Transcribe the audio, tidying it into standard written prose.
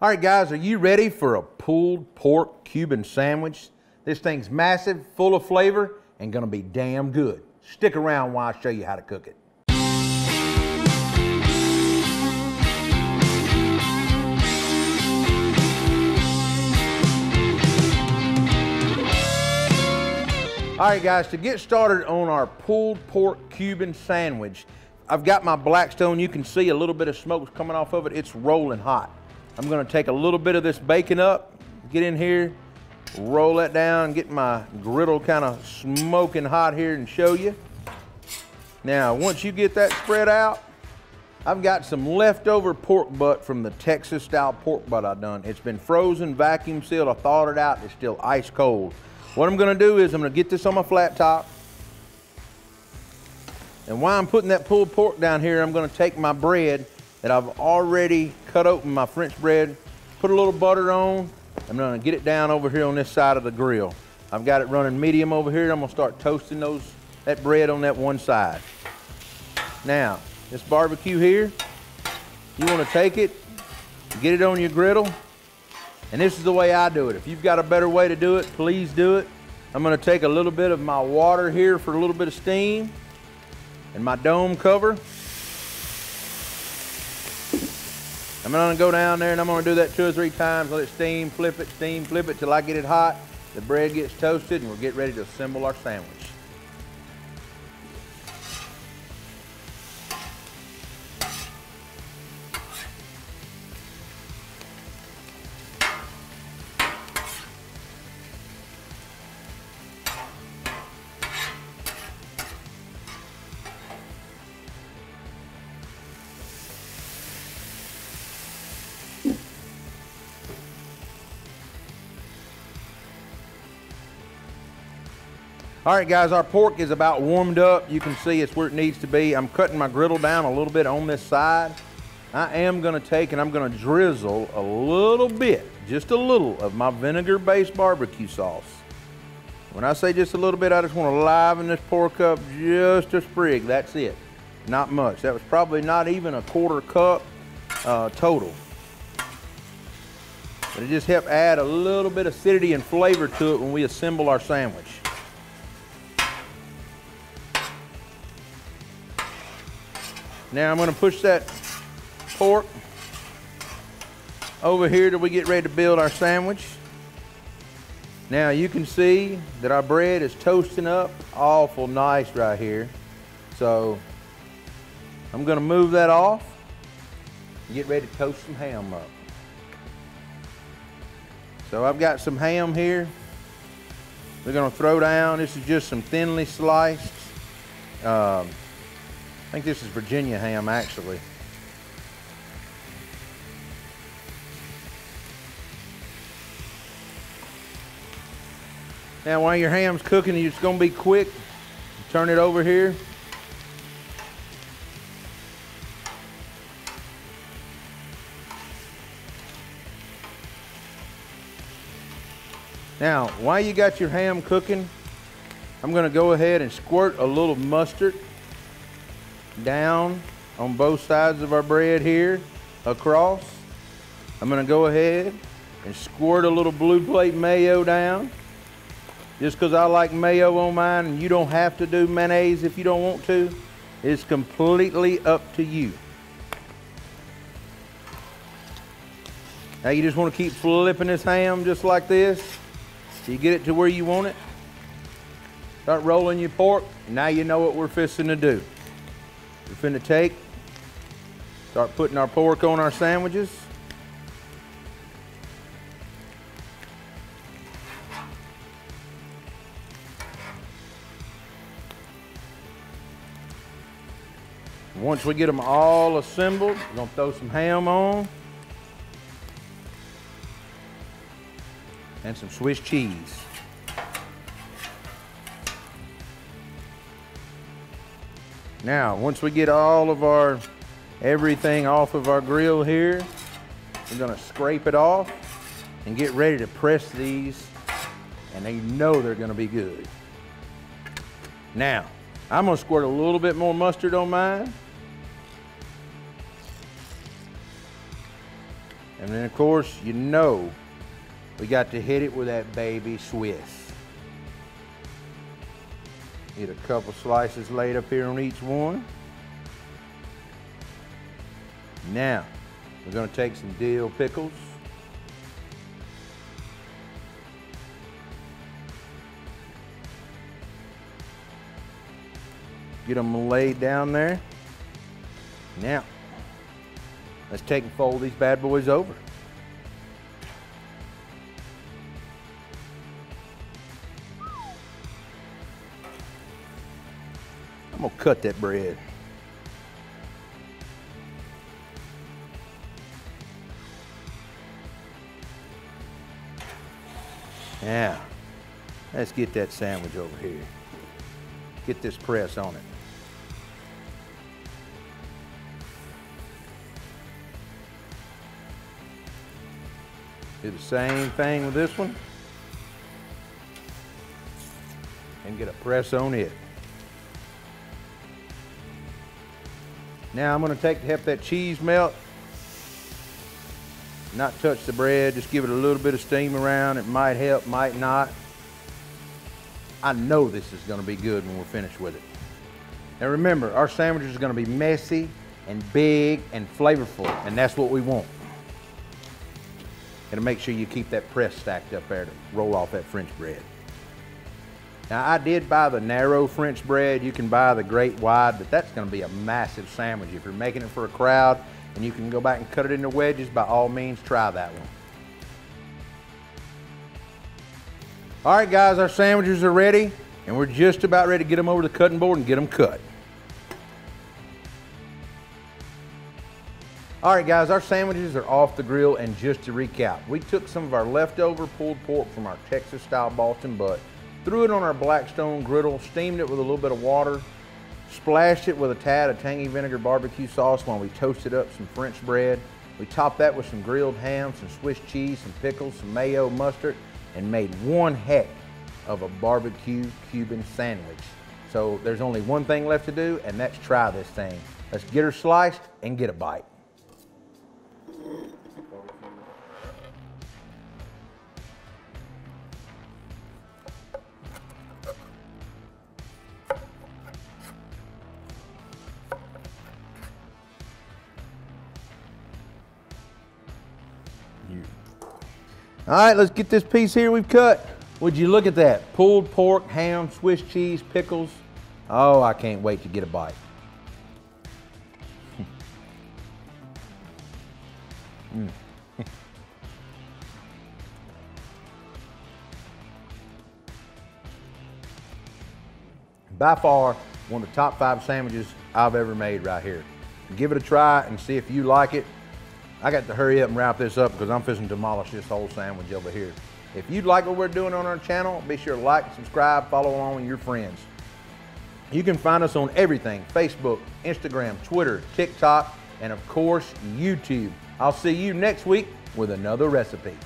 All right, guys, are you ready for a pulled pork Cuban sandwich? This thing's massive, full of flavor, and gonna be damn good. Stick around while I show you how to cook it. All right, guys, to get started on our pulled pork Cuban sandwich, I've got my Blackstone. You can see a little bit of smoke coming off of it. It's rolling hot. I'm gonna take a little bit of this bacon up, get in here, roll that down, get my griddle kind of smoking hot here and show you. Now, once you get that spread out, I've got some leftover pork butt from the Texas style pork butt I've done. It's been frozen, vacuum sealed, I thawed it out, it's still ice cold. What I'm gonna do is I'm gonna get this on my flat top. And while I'm putting that pulled pork down here, I'm gonna take my bread that I've already cut open, my French bread, put a little butter on. I'm gonna get it down over here on this side of the grill. I've got it running medium over here. I'm gonna start toasting that bread on that one side. Now, this barbecue here, you wanna take it, get it on your griddle, and this is the way I do it. If you've got a better way to do it, please do it. I'm gonna take a little bit of my water here for a little bit of steam, and my dome cover. I'm gonna go down there and I'm gonna do that 2 or 3 times, let it steam, flip it till I get it hot. The bread gets toasted and we'll get ready to assemble our sandwich. All right, guys, our pork is about warmed up. You can see it's where it needs to be. I'm cutting my griddle down a little bit on this side. I am gonna take and I'm gonna drizzle a little bit, just a little, of my vinegar-based barbecue sauce. When I say just a little bit, I just wanna liven this pork up just a sprig, that's it. Not much. That was probably not even a 1/4 cup total. But it just helped add a little bit of acidity and flavor to it when we assemble our sandwich. Now I'm gonna push that pork over here till we get ready to build our sandwich. Now you can see that our bread is toasting up awful nice right here. So I'm gonna move that off and get ready to toast some ham up. So I've got some ham here. We're gonna throw down, this is just some thinly sliced, I think this is Virginia ham, actually. Now, while your ham's cooking, it's gonna be quick. Turn it over here. Now, while you got your ham cooking, I'm gonna go ahead and squirt a little mustard down on both sides of our bread here, across. I'm gonna go ahead and squirt a little blue plate mayo down. Just because I like mayo on mine, and you don't have to do mayonnaise if you don't want to. It's completely up to you. Now you just want to keep flipping this ham just like this till you get it to where you want it. Start rolling your pork. Now you know what we're fixing to do. We're finna start putting our pork on our sandwiches. Once we get them all assembled, we're gonna throw some ham on and some Swiss cheese. Now, once we get all of everything off of our grill here, we're gonna scrape it off and get ready to press these, and they know they're gonna be good. Now, I'm gonna squirt a little bit more mustard on mine. And then of course, you know, we got to hit it with that baby Swiss. Get a couple slices laid up here on each one. Now, we're gonna take some dill pickles. Get them laid down there. Now, let's take and fold these bad boys over. I'm gonna cut that bread. Now, let's get that sandwich over here. Get this press on it. Do the same thing with this one. And get a press on it. Now I'm going to help that cheese melt. Not touch the bread, just give it a little bit of steam around. It might help, might not. I know this is going to be good when we're finished with it. Now remember, our sandwiches are going to be messy and big and flavorful, and that's what we want. And to make sure you keep that press stacked up there to roll off that French bread. Now I did buy the narrow French bread. You can buy the great wide, but that's going to be a massive sandwich. If you're making it for a crowd and you can go back and cut it into wedges, by all means try that one. All right guys, our sandwiches are ready and we're just about ready to get them over the cutting board and get them cut. All right guys, our sandwiches are off the grill, and just to recap, we took some of our leftover pulled pork from our Texas style Boston butt, threw it on our Blackstone griddle, steamed it with a little bit of water, splashed it with a tad of Tangy vinegar barbecue sauce while we toasted up some French bread. We topped that with some grilled ham, some Swiss cheese, some pickles, some mayo, mustard, and made one heck of a barbecue Cuban sandwich. So there's only one thing left to do, and that's try this thing. Let's get her sliced and get a bite. All right, let's get this piece here we've cut. Would you look at that? Pulled pork, ham, Swiss cheese, pickles. Oh, I can't wait to get a bite. By far, one of the top 5 sandwiches I've ever made right here. Give it a try and see if you like it. I got to hurry up and wrap this up because I'm fixing to demolish this whole sandwich over here. If you'd like what we're doing on our channel, be sure to like, subscribe, follow along with your friends. You can find us on everything: Facebook, Instagram, Twitter, TikTok, and of course, YouTube. I'll see you next week with another recipe.